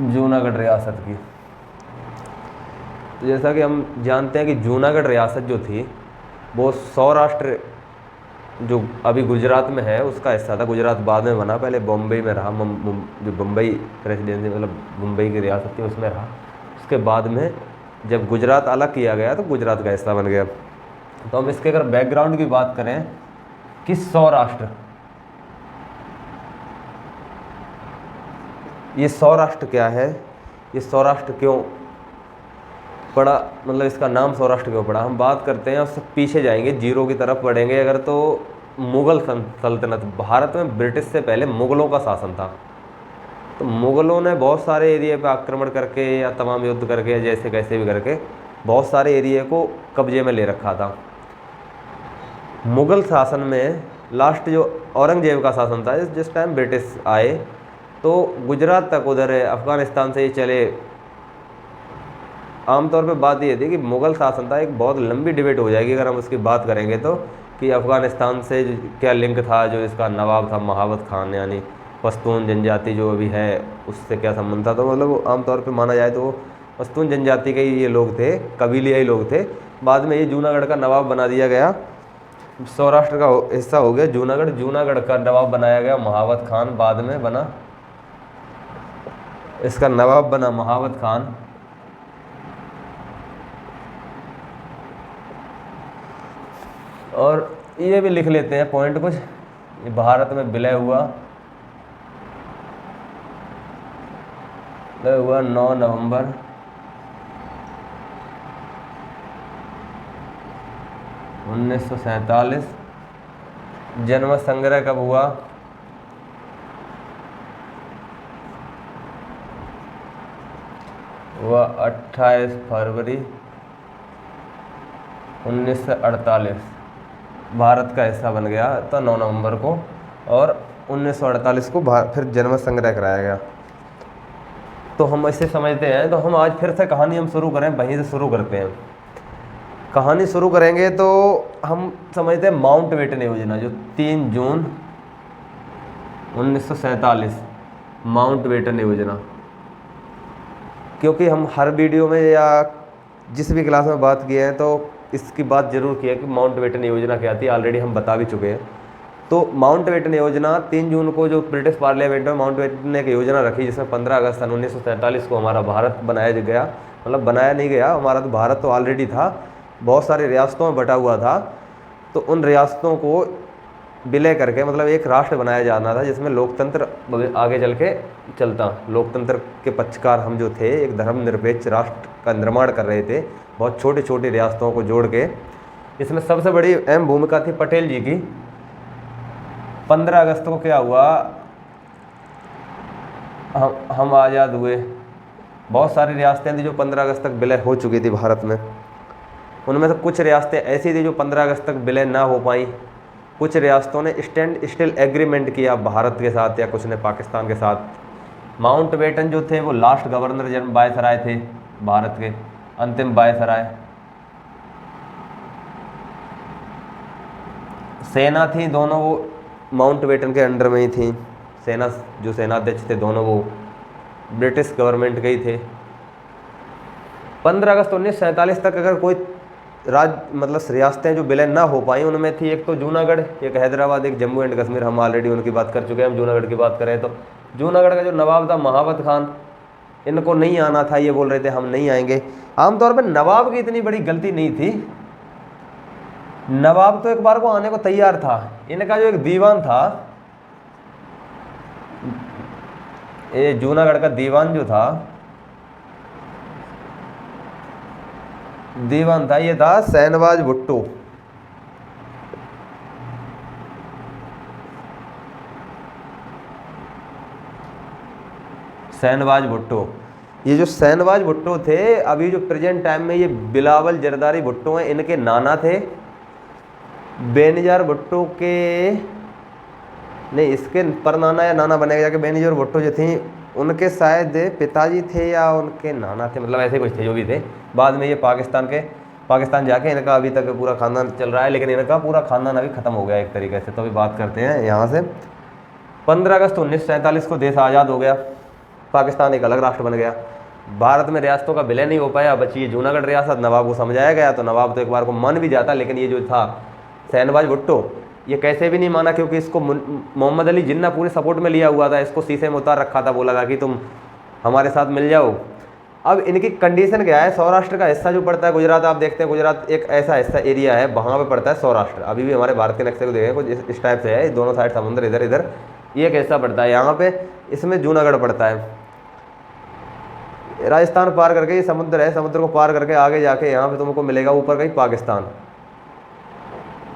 जूनागढ़ रियासत की। तो जैसा कि हम जानते हैं कि जूनागढ़ रियासत जो थी वो सौराष्ट्र जो अभी गुजरात में है उसका हिस्सा था। गुजरात बाद में बना, पहले बॉम्बे में रहा, जो बम्बई प्रेसिडेंसी मतलब मुंबई की रियासत थी उसमें रहा। उसके बाद में जब गुजरात अलग किया गया तो गुजरात का हिस्सा बन गया। तो हम इसके अगर बैकग्राउंड की बात करें कि सौराष्ट्र, ये सौराष्ट्र क्या है, ये सौराष्ट्र क्यों पड़ा, मतलब इसका नाम सौराष्ट्र क्यों पड़ा, हम बात करते हैं उससे पीछे जाएंगे, जीरो की तरफ बढ़ेंगे अगर। तो मुग़ल सल्तनत, भारत में ब्रिटिश से पहले मुग़लों का शासन था। तो मुग़लों ने बहुत सारे एरिया पे आक्रमण करके या तमाम युद्ध करके या जैसे कैसे भी करके बहुत सारे एरिया को कब्जे में ले रखा था। मुग़ल शासन में लास्ट जो औरंगजेब का शासन था, जिस टाइम ब्रिटिश आए तो गुजरात तक उधर अफ़गानिस्तान से ही चले। आमतौर पे बात ये थी कि मुग़ल शासन था, एक बहुत लंबी डिबेट हो जाएगी अगर हम उसकी बात करेंगे तो, कि अफ़गानिस्तान से क्या लिंक था, जो इसका नवाब था महावत खान यानी पश्तून जनजाति जो अभी है उससे क्या संबंध था। तो मतलब आमतौर पे माना जाए तो वो पश्तून जनजाति के ही ये लोग थे, कबीलियाई लोग थे। बाद में ये जूनागढ़ का नवाब बना दिया गया, सौराष्ट्र का हिस्सा हो गया जूनागढ़। जूनागढ़ का नवाब बनाया गया महावत खान, बाद में बना, इसका नवाब बना महावत खान। और ये भी लिख लेते हैं पॉइंट कुछ, ये भारत में विलय हुआ 9 नवंबर 1947। जन्म संग्रह कब हुआ, वह 28 फरवरी 1948 भारत का हिस्सा बन गया तो 9 नवंबर को, और 1948 को फिर जन्म संग्रह कराया गया। तो हम ऐसे समझते हैं। तो हम आज फिर से कहानी हम शुरू करें, वहीं से शुरू करते हैं। कहानी शुरू करेंगे तो हम समझते हैं माउंटबेटन योजना, जो 3 जून 1947 माउंटबेटन योजना। क्योंकि हम हर वीडियो में या जिस भी क्लास में बात किए हैं तो इसकी बात जरूर की है कि माउंटबेटन योजना क्या थी, ऑलरेडी हम बता भी चुके हैं। तो माउंटबेटन योजना 3 जून को जो ब्रिटिश पार्लियामेंट में माउंटबेटन ने एक योजना रखी, जिसमें 15 अगस्त 1947 को हमारा भारत बनाया गया। मतलब बनाया नहीं गया, हमारा तो भारत तो ऑलरेडी था, बहुत सारी रियासतों में बटा हुआ था। तो उन रियासतों को विलय करके मतलब एक राष्ट्र बनाया जाना था, जिसमें लोकतंत्र आगे चल के चलता। लोकतंत्र के पक्षकार हम जो थे, एक धर्मनिरपेक्ष राष्ट्र का निर्माण कर रहे थे, बहुत छोटी छोटी रियासतों को जोड़ के। इसमें सबसे बड़ी अहम भूमिका थी पटेल जी की। 15 अगस्त को क्या हुआ, हम आज़ाद हुए। बहुत सारी रियासतें थी जो 15 अगस्त तक विलय हो चुकी थी भारत में। उनमें से कुछ रियासतें ऐसी थी जो 15 अगस्त तक विलय ना हो पाई। कुछ रियासतों ने स्टैंड स्टिल एग्रीमेंट किया भारत के साथ, या कुछ ने पाकिस्तान के साथ। माउंटबेटन जो थे वो लास्ट गवर्नर जनरल वायसराय थे भारत के, अंतिम वायसराय। सेना थी दोनों, वो माउंटबेटन के अंडर में ही थी। सेना जो सेनाध्यक्ष थे दोनों वो ब्रिटिश गवर्नमेंट के ही थे। 15 अगस्त 1947 तक अगर कोई मतलब रियासतें जो विलय ना हो पाई, उनमें थी एक तो जूनागढ़, एक हैदराबाद, एक जम्मू एंड कश्मीर। हम ऑलरेडी उनकी बात कर चुके हैं। हम जूनागढ़ की बात करें तो जूनागढ़ का जो नवाब था महावत खान, इनको नहीं आना था, ये बोल रहे थे हम नहीं आएंगे। आमतौर पर नवाब की इतनी बड़ी गलती नहीं थी, नवाब तो एक बार को आने को तैयार था। इनका जो एक दीवान था, ये जूनागढ़ का दीवान जो था, दीवान था, ये था शहनवाज भुट्टो। शहनवाज भुट्टो, ये जो शहनवाज भुट्टो थे, अभी जो प्रेजेंट टाइम में ये बिलावल जरदारी भुट्टो हैं, इनके नाना थे। बेनज़ीर भुट्टो के नहीं, इसके परनाना या नाना बनेगा जाके। बेनज़ीर भुट्टो जो थी उनके शायद पिताजी थे या उनके नाना थे, मतलब ऐसे कुछ थे जो भी थे। बाद में ये पाकिस्तान जाके इनका अभी तक पूरा खानदान चल रहा है, लेकिन इनका पूरा खानदान अभी ख़त्म हो गया एक तरीके से। तो अभी बात करते हैं यहाँ से 15 अगस्त 1947 को देश आज़ाद हो गया। पाकिस्तान एक अलग राष्ट्र बन गया। भारत में रियासतों का विलय नहीं हो पाया, बची ये जूनागढ़ रियासत। नवाब को समझाया गया तो नवाब तो एक बार को मान भी जाता, लेकिन ये जो था शहनवाज भुट्टो, ये कैसे भी नहीं माना, क्योंकि इसको मोहम्मद अली जिन्ना पूरे सपोर्ट में लिया हुआ था, इसको शीशे में उतार रखा था, बोला था कि तुम हमारे साथ मिल जाओ। अब इनकी कंडीशन क्या है, सौराष्ट्र का हिस्सा जो पड़ता है गुजरात, आप देखते हैं गुजरात एक ऐसा हिस्सा एरिया है, वहाँ पे पड़ता है सौराष्ट्र। अभी भी हमारे भारत के नक्शे को देखें कुछ इस टाइप से है, दोनों साइड समुद्र, इधर इधर ये एक हिस्सा पड़ता है, यहाँ पे इसमें जूनागढ़ पड़ता है। राजस्थान पार करके ये समुद्र है, समुद्र को पार करके आगे जाके यहाँ पे तुमको मिलेगा ऊपर कहीं पाकिस्तान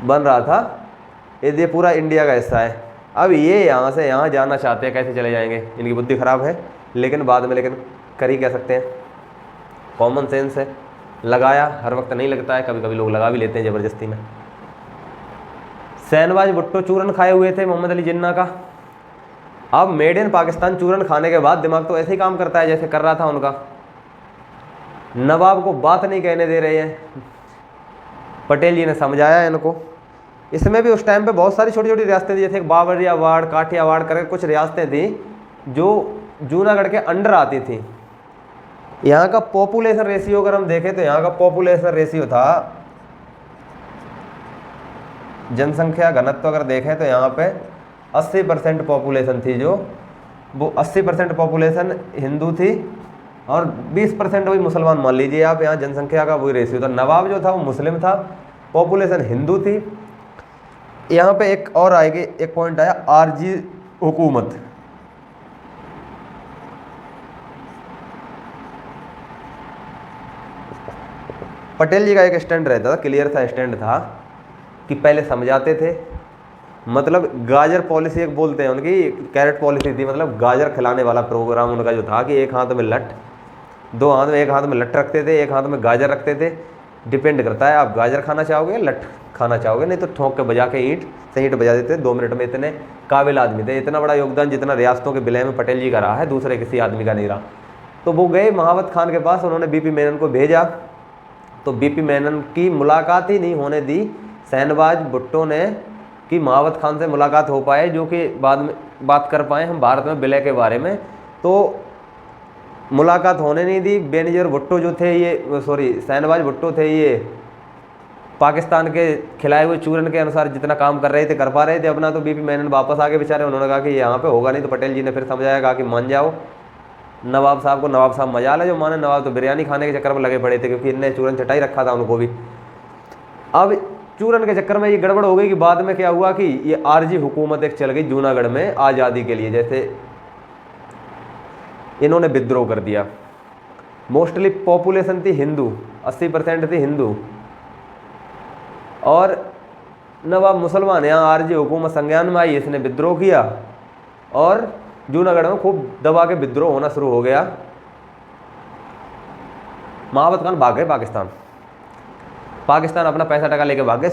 बन रहा था, ये पूरा इंडिया का हिस्सा है। अब ये यहाँ से यहाँ जाना चाहते हैं, कैसे चले जाएंगे, इनकी बुद्धि खराब है, लेकिन बाद में लेकिन कर ही कह सकते हैं, कॉमन सेंस है, लगाया, हर वक्त नहीं लगता है, कभी कभी लोग लगा भी लेते हैं ज़बरदस्ती में। शहनवाज भुट्टो चूरन खाए हुए थे मोहम्मद अली जिन्ना का। अब मेड इन पाकिस्तान चूरन खाने के बाद दिमाग तो ऐसे ही काम करता है जैसे कर रहा था उनका। नवाब को बात नहीं कहने दे रहे हैं, पटेल जी ने समझाया इनको। इसमें भी उस टाइम पे बहुत सारी छोटी छोटी रियासतें थी, जैसे बाबरियावाड़, काठियावाड़ करके कुछ रियासतें थी जो जूनागढ़ के अंडर आती थी। यहाँ का पॉपुलेशन रेशियो अगर हम देखें तो यहाँ का पॉपुलेशन रेशियो था, जनसंख्या घनत्व अगर देखें तो यहाँ पे 80% पॉपुलेशन थी, जो वो 80% पॉपुलेशन हिंदू थी और 20% वही मुसलमान मान लीजिए आप। यहाँ जनसंख्या का वही रेशियो था। नवाब जो था वो मुस्लिम था, पॉपुलेशन हिंदू थी। यहाँ पे एक और आएगी, एक पॉइंट आया आरजी हुकूमत। पटेल जी का एक स्टैंड रहता था, क्लियर सा स्टैंड था कि पहले समझाते थे, मतलब गाजर पॉलिसी एक बोलते हैं उनकी, कैरेट पॉलिसी थी, मतलब गाजर खिलाने वाला प्रोग्राम उनका जो था कि एक हाथ में लट, दो हाथ में, एक हाथ में लट रखते थे, एक हाथ में गाजर रखते थे। डिपेंड करता है आप गाजर खाना चाहोगे, लट खाना चाहोगे, नहीं तो ठोंक के बजा के ईंट से ईंट बजा देते। 2 मिनट में इतने काबिल आदमी थे, इतना बड़ा योगदान जितना रियासतों के विलय में पटेल जी का रहा है, दूसरे किसी आदमी का नहीं रहा। तो वो गए महावत खान के पास, उन्होंने बीपी मेनन को भेजा, तो बीपी मेनन की मुलाकात ही नहीं होने दी शहनवाज भुट्टो ने कि महावत खान से मुलाकात हो पाए, जो कि बाद में बात कर पाए हम भारत में विलय के बारे में। तो मुलाकात होने नहीं दी। बेनजीर भुट्टो जो थे ये, सॉरी शहनवाज भुट्टो थे, ये पाकिस्तान के खिलाए हुए चूरन के अनुसार जितना काम कर रहे थे, कर पा रहे थे अपना। तो बीपी मेनन वापस आके बेचारे, उन्होंने कहा कि यहाँ पे होगा नहीं। तो पटेल जी ने फिर समझाया, कहा कि मान जाओ नवाब साहब को। नवाब साहब मजाल है जो माने, नवाब तो बिरयानी खाने के चक्कर में लगे पड़े थे, क्योंकि इनने चूरन चटाई रखा था उनको भी। अब चूरन के चक्कर में ये गड़बड़ हो गई कि बाद में क्या हुआ कि ये आरजी हुकूमत एक चल गई जूनागढ़ में आज़ादी के लिए। जैसे इन्होंने विद्रोह कर दिया। मोस्टली पॉपुलेशन थी हिंदू, 80% थी हिंदू, और नवाब मुसलमान। यहाँ आरजी हुकूमत संज्ञान में आई, इसने विद्रोह किया और जूनागढ़ में खूब दबा के विद्रोह होना शुरू हो गया। महावत खान भाग गए पाकिस्तान अपना पैसा टका लेके भाग गए।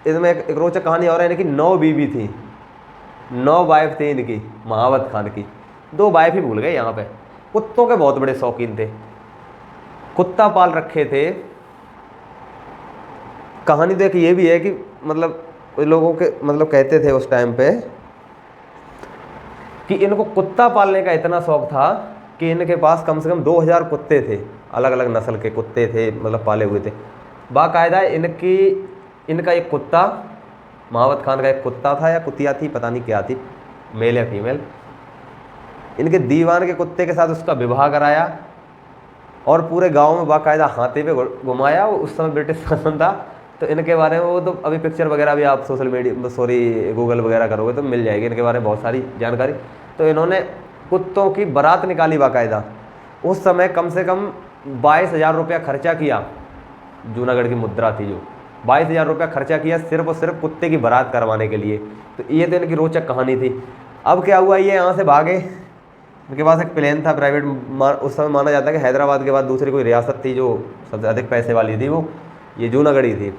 इसमें एक रोचक कहानी और है, इनकी 9 बीवी थी, 9 वाइफ थी इनकी महावत खान की। 2 वाइफ ही भूल गए। यहाँ पे कुत्तों के बहुत बड़े शौकीन थे, कुत्ता पाल रखे थे। कहानी तो एक ये भी है कि मतलब लोगों के मतलब कहते थे उस टाइम पे कि इनको कुत्ता पालने का इतना शौक था कि इनके पास कम से कम 2000 कुत्ते थे, अलग अलग नस्ल के कुत्ते थे, मतलब पाले हुए थे बाकायदा। इनका एक कुत्ता, महावत खान का एक कुत्ता था या कुतिया थी, पता नहीं क्या थी, मेल या फीमेल। इनके दीवान के कुत्ते के साथ उसका विवाह कराया और पूरे गांव में बाकायदा हाथी पे घुमाया। उस समय ब्रिटिश शासन था, तो इनके बारे में वो तो अभी पिक्चर वगैरह भी आप सोशल मीडिया, सॉरी गूगल वगैरह करोगे तो मिल जाएगी इनके बारे में बहुत सारी जानकारी। तो इन्होंने कुत्तों की बारात निकाली बाकायदा। उस समय कम से कम 22,000 रुपया खर्चा किया, जूनागढ़ की मुद्रा थी जो, 22,000 रुपया खर्चा किया सिर्फ और सिर्फ कुत्ते की बारात करवाने के लिए। तो ये तो इनकी रोचक कहानी थी। अब क्या हुआ, ये यहाँ से भागे। इनके पास एक प्लेन था प्राइवेट, उस समय माना जाता है कि हैदराबाद के बाद दूसरी कोई रियासत थी जो सबसे अधिक पैसे वाली थी, वो ये जूनागढ़ ही थी।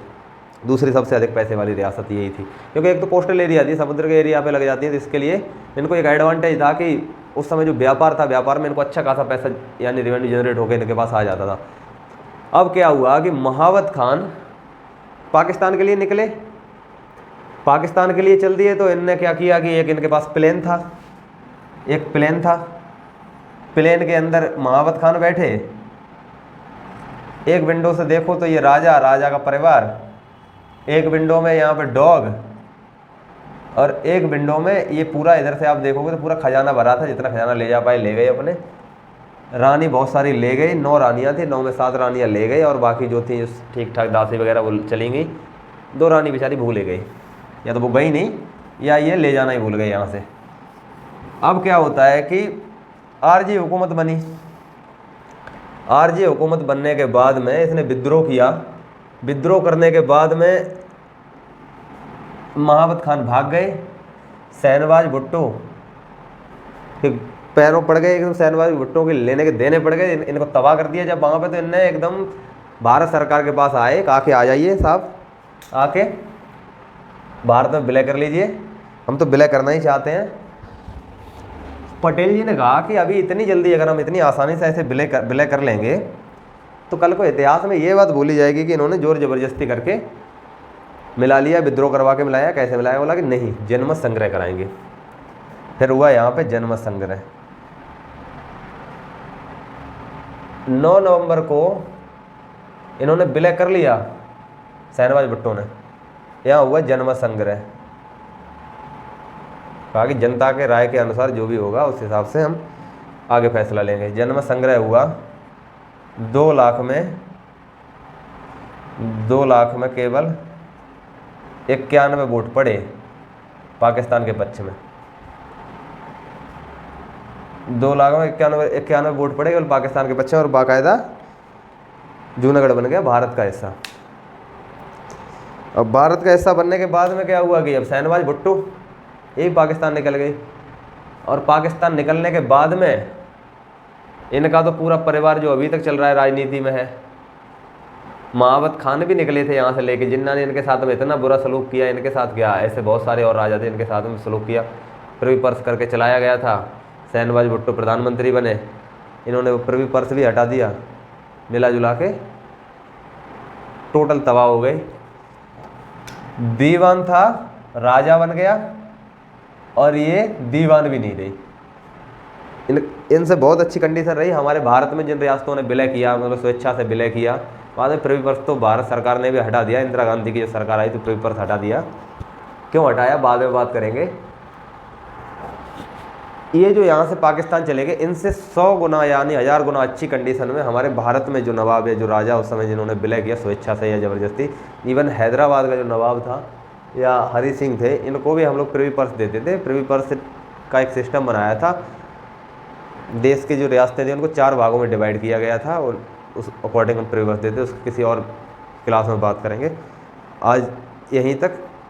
दूसरी सबसे अधिक पैसे वाली रियासत यही थी, क्योंकि एक तो कोस्टल एरिया थी, समुद्र के एरिया पे लग जाती है। तो इसके लिए इनको एक एडवांटेज था कि उस समय जो व्यापार था, व्यापार में इनको अच्छा खासा पैसा यानी रेवेन्यू जनरेट होकर इनके पास आ जाता था। अब क्या हुआ कि महावत खान पाकिस्तान के लिए निकले, पाकिस्तान के लिए चल दिए। तो इनने क्या किया कि एक इनके पास प्लेन था, एक प्लेन था, प्लेन के अंदर महाबत खान बैठे, एक विंडो से देखो तो ये राजा, राजा का परिवार, एक विंडो में यहाँ पे डॉग, और एक विंडो में ये पूरा, इधर से आप देखोगे तो पूरा खजाना भरा था, जितना खजाना ले जा पाए ले गए अपने। रानी बहुत सारी ले गई, 9 रानियाँ थी, 9 में 7 रानियाँ ले गई, और बाकी जो थी ठीक ठाक दासी वगैरह वो चली गई। 2 रानी बेचारी भूले गई, या तो वो गई नहीं या ये ले जाना ही भूल गए यहाँ से। अब क्या होता है कि आरजी हुकूमत बनी। आरजी हुकूमत बनने के बाद में इसने विद्रोह किया। विद्रोह करने के बाद में महाबत खान भाग गए। शहनवाज भुट्टो के पैरों पड़ गए एकदम, शहनवाज भुट्टो के लेने के देने पड़ गए, इनको तबाह कर दिया। जब वहाँ पे तो इनने एकदम भारत सरकार के पास आए, आके आ जाइए साहब, आके भारत में विलय कर लीजिए, हम तो विलय करना ही चाहते हैं। पटेल जी ने कहा कि अभी इतनी जल्दी अगर हम इतनी आसानी से ऐसे विलय कर लेंगे तो कल को इतिहास में ये बात बोली जाएगी कि इन्होंने जोर जबरदस्ती करके मिला लिया, विद्रोह करवा के मिलाया। कैसे मिलाया? बोला कि नहीं, जनमत संग्रह कराएंगे। फिर हुआ यहाँ पे जनमत संग्रह। 9 नवंबर को इन्होंने विलय कर लिया, शहनवाज भुट्टो ने। यहाँ हुआ जनमत संग्रह। कहा कि जनता के राय के अनुसार जो भी होगा उस हिसाब से हम आगे फैसला लेंगे। जनमत संग्रह हुआ। 2 लाख में केवल 91 वोट पड़े पाकिस्तान के पक्ष में। 2 लाख में 91 वोट पड़े केवल पाकिस्तान के पक्ष में, और बाकायदा जूनागढ़ बन गया भारत का हिस्सा। अब भारत का हिस्सा बनने के बाद में क्या हुआ कि अब शहनवाज भुट्टो ये भी पाकिस्तान निकल गई, और पाकिस्तान निकलने के बाद में इनका तो पूरा परिवार जो अभी तक चल रहा है राजनीति में है। महाबत खान भी निकले थे यहाँ से लेके, जिन्ना ने इनके साथ में इतना बुरा सलूक किया। इनके साथ क्या, ऐसे बहुत सारे और राजा थे इनके साथ में सलूक किया, प्रिवी पर्स करके चलाया गया था। शहनवाज भुट्टो प्रधानमंत्री बने, इन्होंने वो प्रिवी पर्स भी हटा दिया, मिला जुला के टोटल तबाह हो गई। दीवान था राजा बन गया, और ये दीवान भी नहीं रही। इनसे बहुत अच्छी कंडीशन रही। हमारे भारत में जिन रियासतों ने विलय किया, मतलब स्वेच्छा से विलय किया, बाद में प्रिवी पर्स तो भारत सरकार ने भी हटा दिया। इंदिरा गांधी की जो सरकार आई तो प्रिवी पर्स हटा दिया। क्यों हटाया, बाद में बात करेंगे। ये जो यहाँ से पाकिस्तान चले गए, इनसे 100 गुना यानी 1000 गुना अच्छी कंडीशन में हमारे भारत में जो नवाब या जो राजा उस समय जिन्होंने विलय किया स्वेच्छा से या ज़बरदस्ती, इवन हैदराबाद का जो नवाब था या हरी सिंह थे, इनको भी हम लोग प्रिवी पर्स देते थे। प्रिवी पर्स का एक सिस्टम बनाया था। देश की जो रियासतें थी उनको 4 भागों में डिवाइड किया गया था, और उस अकॉर्डिंग हम प्रिवी पर्स देते। उसकी किसी और क्लास में बात करेंगे। आज यहीं तक।